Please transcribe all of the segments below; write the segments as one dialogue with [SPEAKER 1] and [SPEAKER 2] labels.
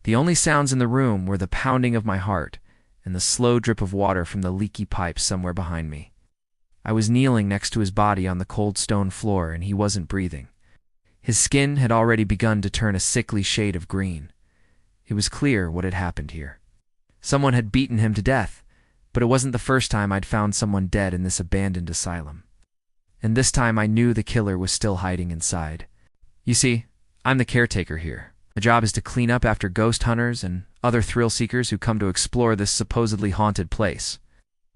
[SPEAKER 1] The only sounds in the room were the pounding of my heart and the slow drip of water from the leaky pipe somewhere behind me. I was kneeling next to his body on the cold stone floor, and he wasn't breathing. His skin had already begun to turn a sickly shade of green. It was clear what had happened here. Someone had beaten him to death, but it wasn't the first time I'd found someone dead in this abandoned asylum. And this time I knew the killer was still hiding inside. You see, I'm the caretaker here. My job is to clean up after ghost hunters and other thrill seekers who come to explore this supposedly haunted place.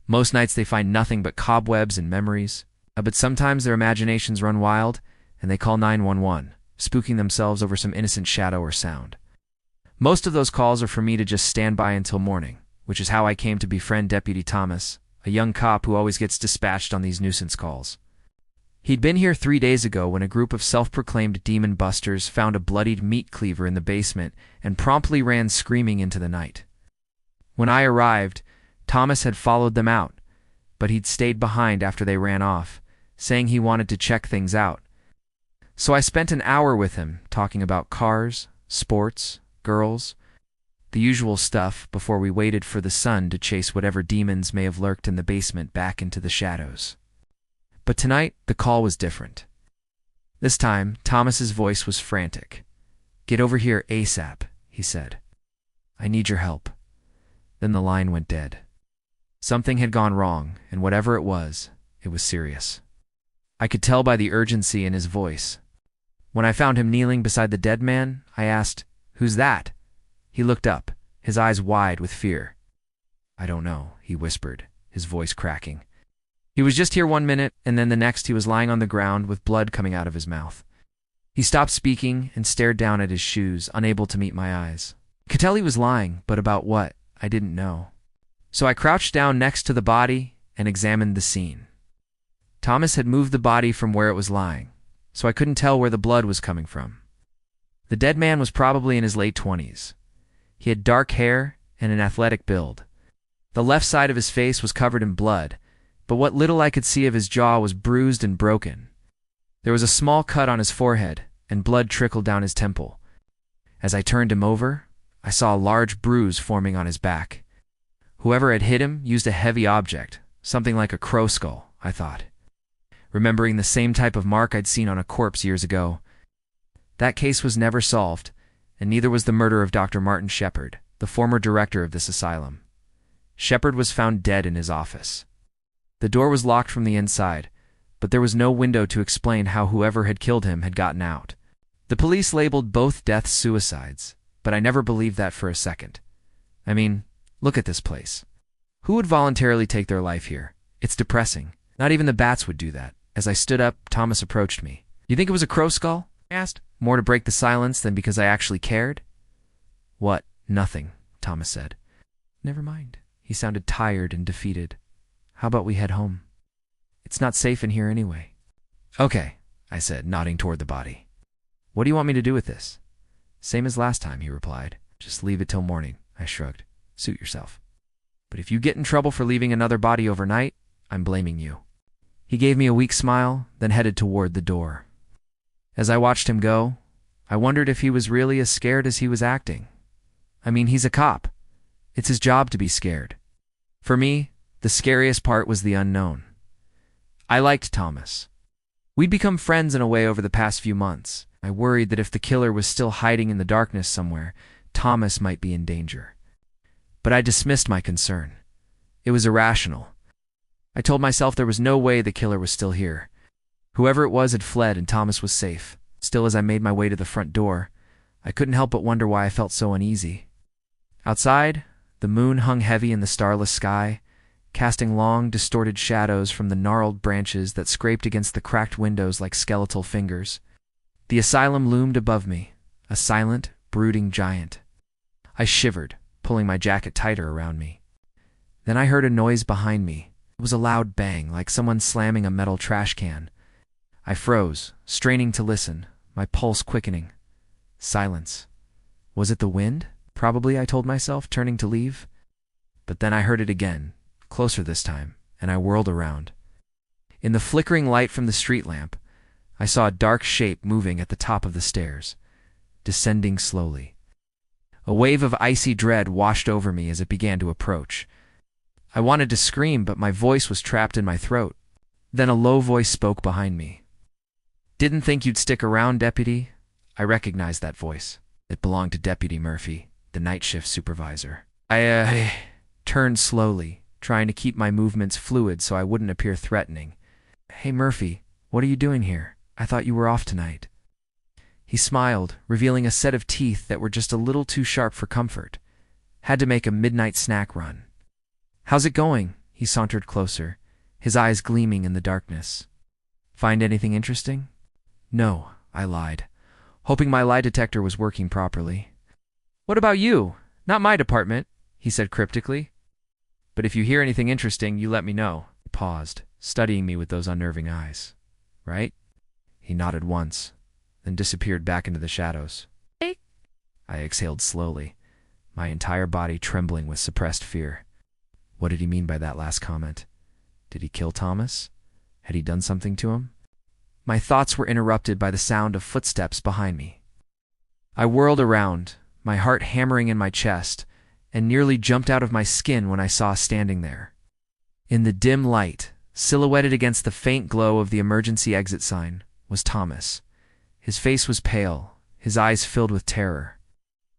[SPEAKER 1] Most nights they find nothing but cobwebs and memories, but sometimes their imaginations run wild and they call 911, spooking themselves over some innocent shadow or sound. Most of those calls are for me to just stand by until morning, which is how I came to befriend Deputy Thomas, a young cop who always gets dispatched on these nuisance calls. He'd been here 3 days ago when a group of self-proclaimed demon busters found a bloodied meat cleaver in the basement and promptly ran screaming into the night. When I arrived, Thomas had followed them out, but he'd stayed behind after they ran off, saying he wanted to check things out. So I spent an hour with him talking about cars, sports, girls, the usual stuff before we waited for the sun to chase whatever demons may have lurked in the basement back into the shadows. But tonight, the call was different. This time, Thomas's voice was frantic. "Get over here ASAP," he said. "I need your help." Then the line went dead. Something had gone wrong, and whatever it was serious. I could tell by the urgency in his voice. When I found him kneeling beside the dead man, I asked, "Who's that?" He looked up, his eyes wide with fear. "I don't know," he whispered, his voice cracking. He was just here 1 minute, and then the next he was lying on the ground with blood coming out of his mouth. He stopped speaking and stared down at his shoes, unable to meet my eyes. I could tell he was lying, but about what, I didn't know. So I crouched down next to the body and examined the scene. Thomas had moved the body from where it was lying, so I couldn't tell where the blood was coming from. The dead man was probably in his late 20s. He had dark hair and an athletic build. The left side of his face was covered in blood, but what little I could see of his jaw was bruised and broken. There was a small cut on his forehead, and blood trickled down his temple. As I turned him over, I saw a large bruise forming on his back. Whoever had hit him used a heavy object, something like a crow skull, I thought, remembering the same type of mark I'd seen on a corpse years ago. That case was never solved, and neither was the murder of Dr. Martin Shepard, the former director of this asylum. Shepard was found dead in his office. The door was locked from the inside, but there was no window to explain how whoever had killed him had gotten out. The police labeled both deaths suicides, but I never believed that for a second. I mean, look at this place. Who would voluntarily take their life here? It's depressing. Not even the bats would do that. As I stood up, Thomas approached me. "You think it was a crow skull?" I asked, more to break the silence than because I actually cared. "What? Nothing," Thomas said. "Never mind." He sounded tired and defeated. "How about we head home? It's not safe in here anyway." "Okay," I said, nodding toward the body. "What do you want me to do with this?" "Same as last time," he replied. "Just leave it till morning." I shrugged. "Suit yourself. But if you get in trouble for leaving another body overnight, I'm blaming you." He gave me a weak smile, then headed toward the door. As I watched him go, I wondered if he was really as scared as he was acting. I mean, he's a cop. It's his job to be scared. For me, the scariest part was the unknown. I liked Thomas. We'd become friends in a way over the past few months. I worried that if the killer was still hiding in the darkness somewhere, Thomas might be in danger. But I dismissed my concern. It was irrational. I told myself there was no way the killer was still here. Whoever it was had fled and Thomas was safe. Still, as I made my way to the front door, I couldn't help but wonder why I felt so uneasy. Outside, the moon hung heavy in the starless sky, casting long, distorted shadows from the gnarled branches that scraped against the cracked windows like skeletal fingers. The asylum loomed above me, a silent, brooding giant. I shivered, pulling my jacket tighter around me. Then I heard a noise behind me. It was a loud bang, like someone slamming a metal trash can. I froze, straining to listen, my pulse quickening. Silence. Was it the wind? Probably, I told myself, turning to leave. But then I heard it again, closer this time, and I whirled around. In the flickering light from the street lamp, I saw a dark shape moving at the top of the stairs, descending slowly. A wave of icy dread washed over me as it began to approach. I wanted to scream, but my voice was trapped in my throat. Then a low voice spoke behind me. "Didn't think you'd stick around, Deputy?" I recognized that voice. It belonged to Deputy Murphy, the night shift supervisor. I turned slowly, trying to keep my movements fluid so I wouldn't appear threatening. "Hey, Murphy, what are you doing here? I thought you were off tonight." He smiled, revealing a set of teeth that were just a little too sharp for comfort. Had to make a midnight snack run. "How's it going?" He sauntered closer, his eyes gleaming in the darkness. "Find anything interesting?" "No," I lied, hoping my lie detector was working properly. "What about you? Not my department," he said cryptically. "But if you hear anything interesting, you let me know." He paused, studying me with those unnerving eyes. "Right?" He nodded once, then disappeared back into the shadows. I exhaled slowly, my entire body trembling with suppressed fear. What did he mean by that last comment? Did he kill Thomas? Had he done something to him? My thoughts were interrupted by the sound of footsteps behind me. I whirled around, my heart hammering in my chest, and nearly jumped out of my skin when I saw standing there. In the dim light, silhouetted against the faint glow of the emergency exit sign, was Thomas. His face was pale, his eyes filled with terror.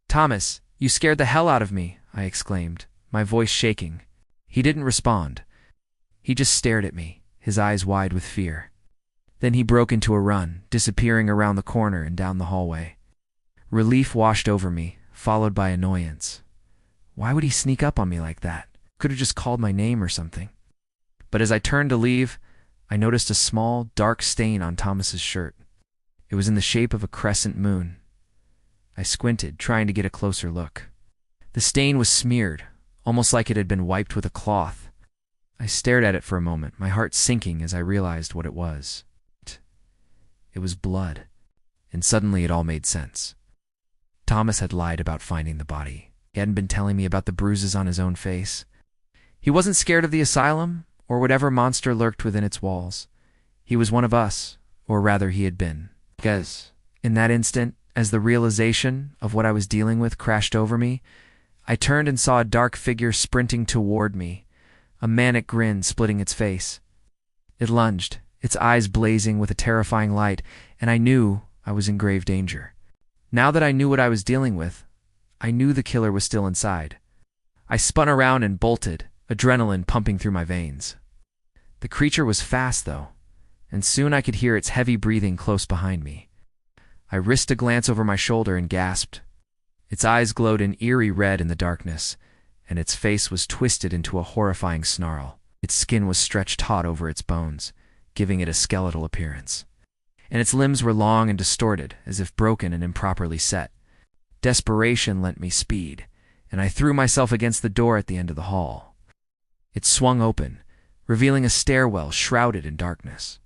[SPEAKER 1] "Thomas, you scared the hell out of me," I exclaimed, my voice shaking. He didn't respond. He just stared at me, his eyes wide with fear. Then he broke into a run, disappearing around the corner and down the hallway. Relief washed over me, followed by annoyance. Why would he sneak up on me like that? Could have just called my name or something. But as I turned to leave, I noticed a small, dark stain on Thomas's shirt. It was in the shape of a crescent moon. I squinted, trying to get a closer look. The stain was smeared, almost like it had been wiped with a cloth. I stared at it for a moment, my heart sinking as I realized what it was. It was blood, and suddenly it all made sense. Thomas had lied about finding the body. He hadn't been telling me about the bruises on his own face. He wasn't scared of the asylum, or whatever monster lurked within its walls. He was one of us, or rather he had been. Because, in that instant, as the realization of what I was dealing with crashed over me, I turned and saw a dark figure sprinting toward me, a manic grin splitting its face. It lunged, its eyes blazing with a terrifying light, and I knew I was in grave danger. Now that I knew what I was dealing with, I knew the killer was still inside. I spun around and bolted, adrenaline pumping through my veins. The creature was fast, though, and soon I could hear its heavy breathing close behind me. I risked a glance over my shoulder and gasped. Its eyes glowed an eerie red in the darkness, and its face was twisted into a horrifying snarl. Its skin was stretched taut over its bones, giving it a skeletal appearance. And its limbs were long and distorted, as if broken and improperly set. Desperation lent me speed, and I threw myself against the door at the end of the hall. It swung open, revealing a stairwell shrouded in darkness.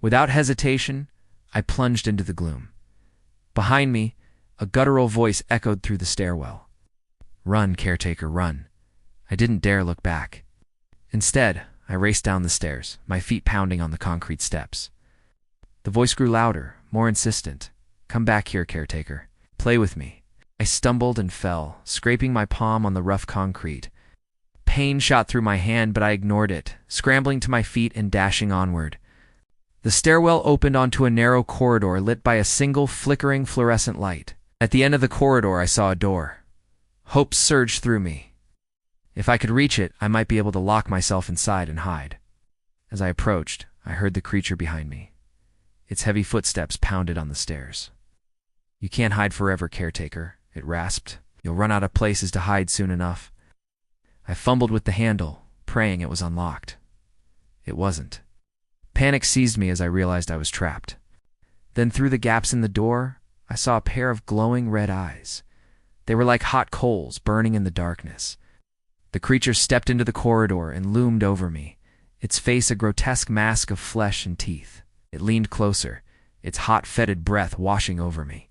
[SPEAKER 1] Without hesitation, I plunged into the gloom. Behind me, a guttural voice echoed through the stairwell. "Run, caretaker, run." I didn't dare look back. Instead, I raced down the stairs, my feet pounding on the concrete steps. The voice grew louder, more insistent. "Come back here, caretaker. Play with me." I stumbled and fell, scraping my palm on the rough concrete. Pain shot through my hand, but I ignored it, scrambling to my feet and dashing onward. The stairwell opened onto a narrow corridor lit by a single flickering fluorescent light. At the end of the corridor, I saw a door. Hope surged through me. If I could reach it, I might be able to lock myself inside and hide. As I approached, I heard the creature behind me. Its heavy footsteps pounded on the stairs. "You can't hide forever, caretaker," it rasped. "You'll run out of places to hide soon enough." I fumbled with the handle, praying it was unlocked. It wasn't. Panic seized me as I realized I was trapped. Then through the gaps in the door, I saw a pair of glowing red eyes. They were like hot coals burning in the darkness. The creature stepped into the corridor and loomed over me, its face a grotesque mask of flesh and teeth. It leaned closer, its hot, fetid breath washing over me.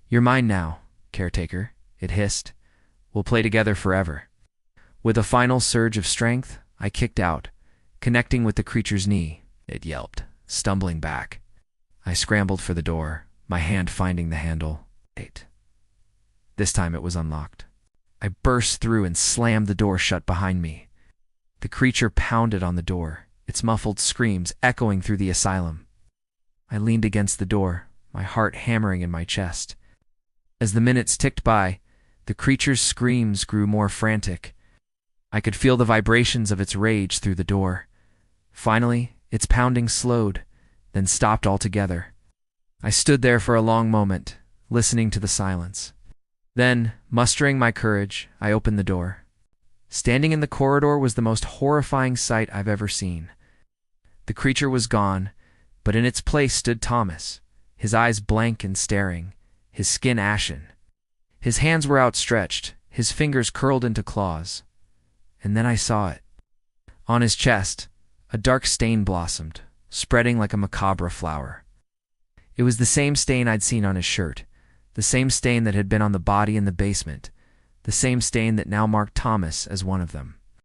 [SPEAKER 1] "You're mine now, caretaker," it hissed. "We'll play together forever." With a final surge of strength, I kicked out, connecting with the creature's knee. It yelped, stumbling back. I scrambled for the door, my hand finding the handle. Wait. This time it was unlocked. I burst through and slammed the door shut behind me. The creature pounded on the door, its muffled screams echoing through the asylum. I leaned against the door, my heart hammering in my chest. As the minutes ticked by, the creature's screams grew more frantic. I could feel the vibrations of its rage through the door. Finally, its pounding slowed, then stopped altogether. I stood there for a long moment, listening to the silence. Then, mustering my courage, I opened the door. Standing in the corridor was the most horrifying sight I've ever seen. The creature was gone, but in its place stood Thomas, his eyes blank and staring, his skin ashen. His hands were outstretched, his fingers curled into claws. And then I saw it. On his chest, a dark stain blossomed, spreading like a macabre flower. It was the same stain I'd seen on his shirt, the same stain that had been on the body in the basement, the same stain that now marked Thomas as one of them.